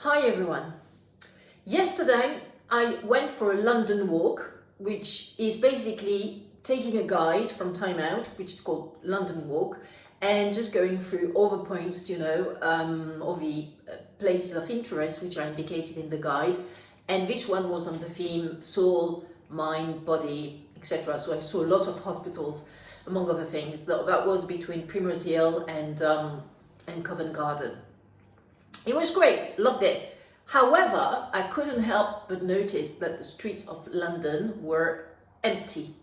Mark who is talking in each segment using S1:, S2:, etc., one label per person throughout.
S1: Hi everyone. Yesterday I went for a London walk, which is basically taking a guide from Time Out, which is called London Walk, and just going through all the points, all the places of interest which are indicated in the guide. And this one was on the theme soul, mind, body, etc. So I saw a lot of hospitals, among other things. That was between Primrose Hill and Covent Garden. It was great, loved it. However, I couldn't help but notice that the streets of London were empty.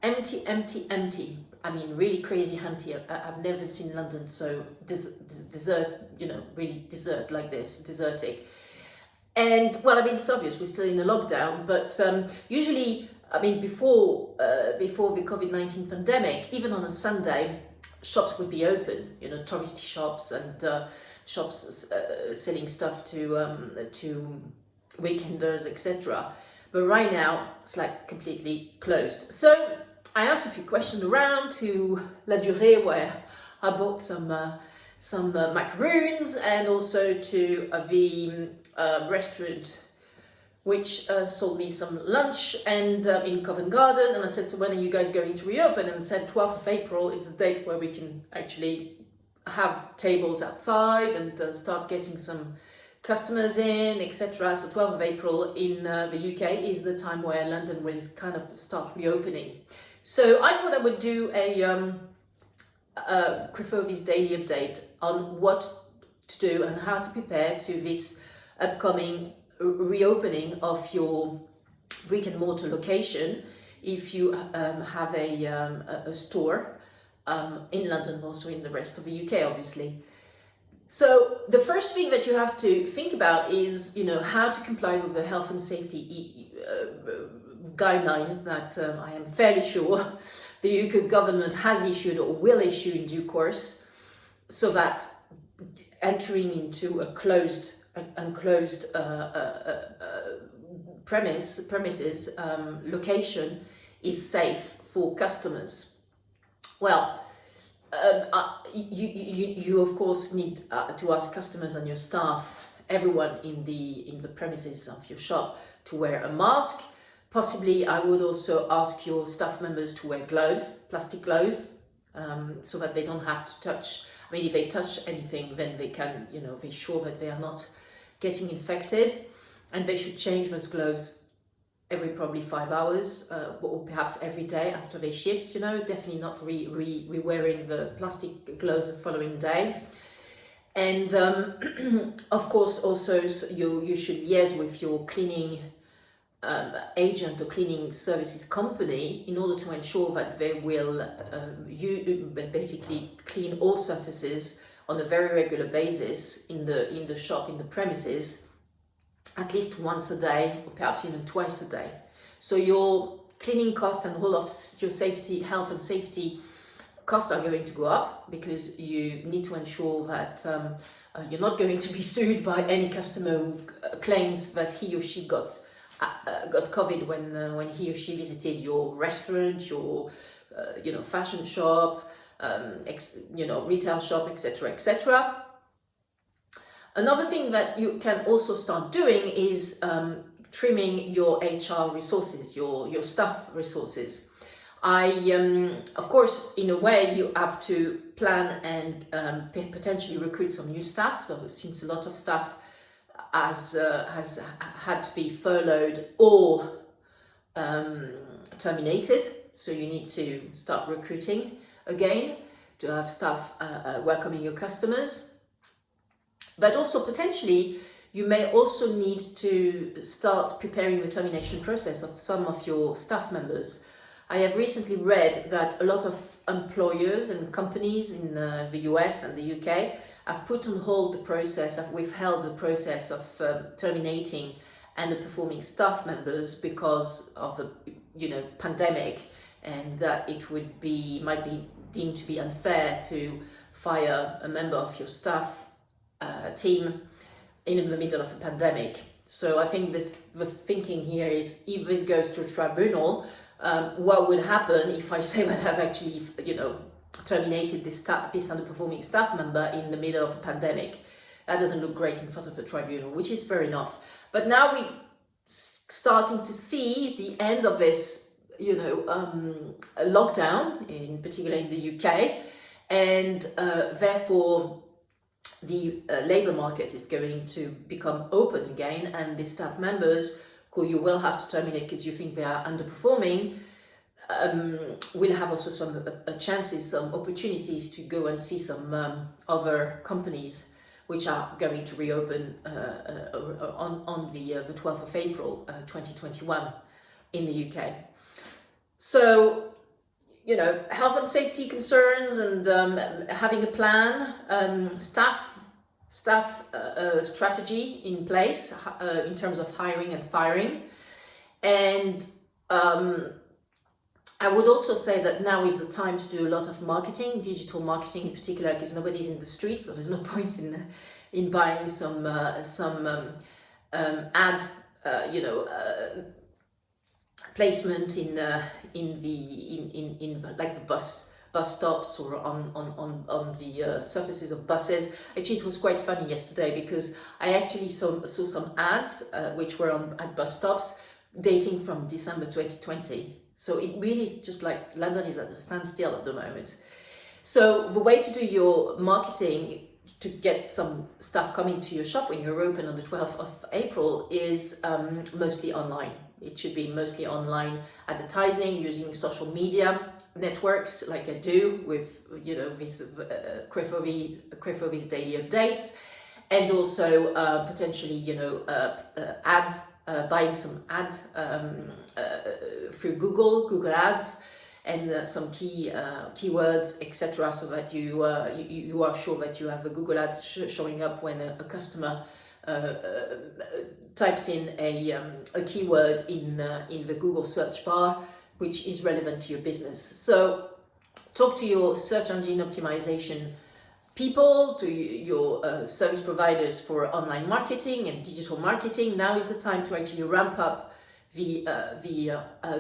S1: Empty, empty, empty. I mean, really crazy empty. I've never seen London so desert, really desert like this, desertic. And well, I mean, it's obvious we're still in a lockdown, but usually, I mean, before the COVID-19 pandemic, even on a Sunday, shops would be open, touristy shops and shops selling stuff to weekenders, etc. But right now, it's like completely closed. So I asked a few questions around to La Durée, where I bought some macaroons, and also to the restaurant which sold me some lunch, and in Covent Garden. And I said, so when are you guys going to reopen? And I said 12th of April is the date where we can actually have tables outside and start getting some customers in, etc. So 12th of April in the UK is the time where London will kind of start reopening. So I thought I would do a Crefovi's daily update on what to do and how to prepare to this upcoming reopening of your brick and mortar location if you have a store in London, also in the rest of the UK, obviously. So the first thing that you have to think about is, how to comply with the health and safety guidelines that I am fairly sure the UK government has issued or will issue in due course, so that entering into a enclosed premises location is safe for customers. Well, you of course need to ask customers and your staff, everyone in the premises of your shop, to wear a mask. Possibly, I would also ask your staff members to wear gloves, plastic gloves, so that they don't have to touch. I mean, if they touch anything, then they can, be sure that they are not getting infected, and they should change those gloves every probably 5 hours, or perhaps every day after they shift. Definitely not re-wearing the plastic gloves the following day. And of course, also you should liaise with your cleaning agent or cleaning services company in order to ensure that they will basically clean all surfaces on a very regular basis in the shop, in the premises, at least once a day, or perhaps even twice a day. So your cleaning cost and all of your health and safety costs are going to go up, because you need to ensure that you're not going to be sued by any customer who claims that he or she got COVID when he or she visited your restaurant, your fashion shop, retail shop, etc., etc. Another thing that you can also start doing is trimming your HR resources, your staff resources. Of course, in a way, you have to plan and potentially recruit some new staff. So since a lot of staff has had to be furloughed or terminated, so you need to start recruiting again to have staff welcoming your customers. But also potentially, you may also need to start preparing the termination process of some of your staff members. I have recently read that a lot of employers and companies in the US and the UK have put on hold the process, have withheld the process of terminating underperforming staff members because of the pandemic, and that it might be deemed to be unfair to fire a member of your staff team in the middle of a pandemic. So I think the thinking here is, if this goes to a tribunal, what would happen if I say that I've actually terminated this underperforming staff member in the middle of a pandemic? That doesn't look great in front of the tribunal, which is fair enough. But now we starting to see the end of this, lockdown, in particular in the UK, and therefore the labour market is going to become open again, and the staff members who you will have to terminate because you think they are underperforming will have also some chances, some opportunities to go and see some other companies which are going to reopen on the 12th of April 2021 in the UK. So, health and safety concerns and having a plan, staff strategy in place in terms of hiring and firing. And I would also say that now is the time to do a lot of marketing, digital marketing in particular, because nobody's in the streets, so there's no point in buying some ad, placement in like the bus stops or on the surfaces of buses. Actually, it was quite funny yesterday because I actually saw some ads which were at bus stops dating from December 2020. So it really is just like London is at a standstill at the moment. So the way to do your marketing to get some stuff coming to your shop when you're open on the 12th of April is mostly online. It should be mostly online advertising using social media networks like I do with, this Crefovi's daily updates, and also potentially, buying some ad through Google Ads, and some keywords, etc., so that you are sure that you have a Google ad showing up when a customer types in a keyword in the Google search bar, which is relevant to your business. So talk to your search engine optimization people, to your service providers for online marketing and digital marketing. Now is the time to actually ramp up the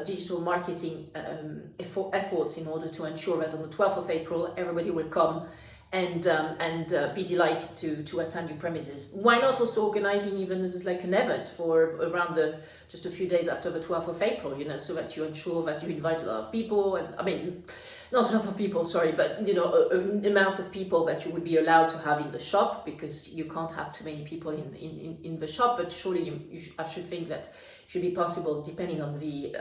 S1: digital marketing efforts in order to ensure that on the 12th of April everybody will come and be delighted to attend your premises. Why not also organizing even like an event for around just a few days after the 12th of April, so that you ensure that you invite a lot of people, and not a lot of people, sorry, but an amount of people that you would be allowed to have in the shop, because you can't have too many people in the shop, but surely I should think that it should be possible, depending on the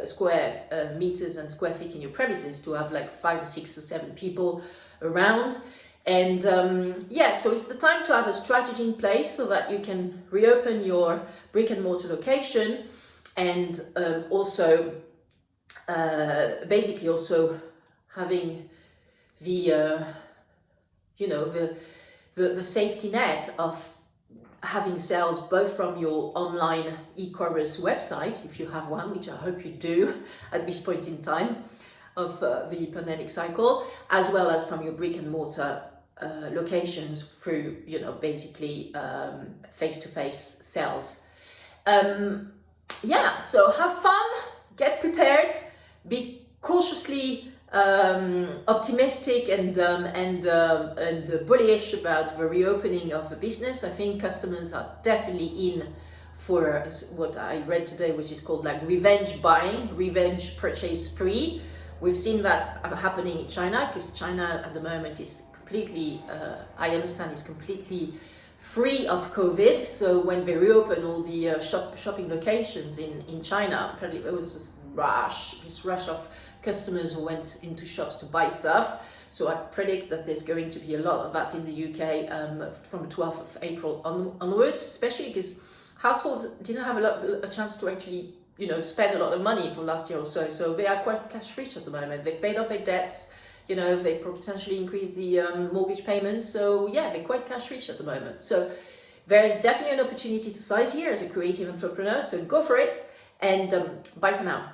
S1: square meters and square feet in your premises, to have like 5 or 6 or 7 people around. And so it's the time to have a strategy in place so that you can reopen your brick and mortar location, and also basically also having the safety net of having sales both from your online e-commerce website, if you have one, which I hope you do at this point in time of the pandemic cycle, as well as from your brick and mortar locations through, basically face-to-face sales. So have fun, get prepared, be cautiously optimistic and bullish about the reopening of the business. I think customers are definitely in for what I read today, which is called like revenge buying, revenge purchase spree. We've seen that happening in China, because China at the moment is completely, I understand, is completely free of COVID. So when they reopen all the shopping locations in China, apparently there was this rush of customers who went into shops to buy stuff. So I predict that there's going to be a lot of that in the UK from the 12th of April onwards, especially because households didn't have a chance to actually spend a lot of money for last year or so. So they are quite cash rich at the moment. They've paid off their debts, they potentially increased the mortgage payments. So yeah, they're quite cash rich at the moment. So there is definitely an opportunity to size here as a creative entrepreneur. So go for it, and bye for now.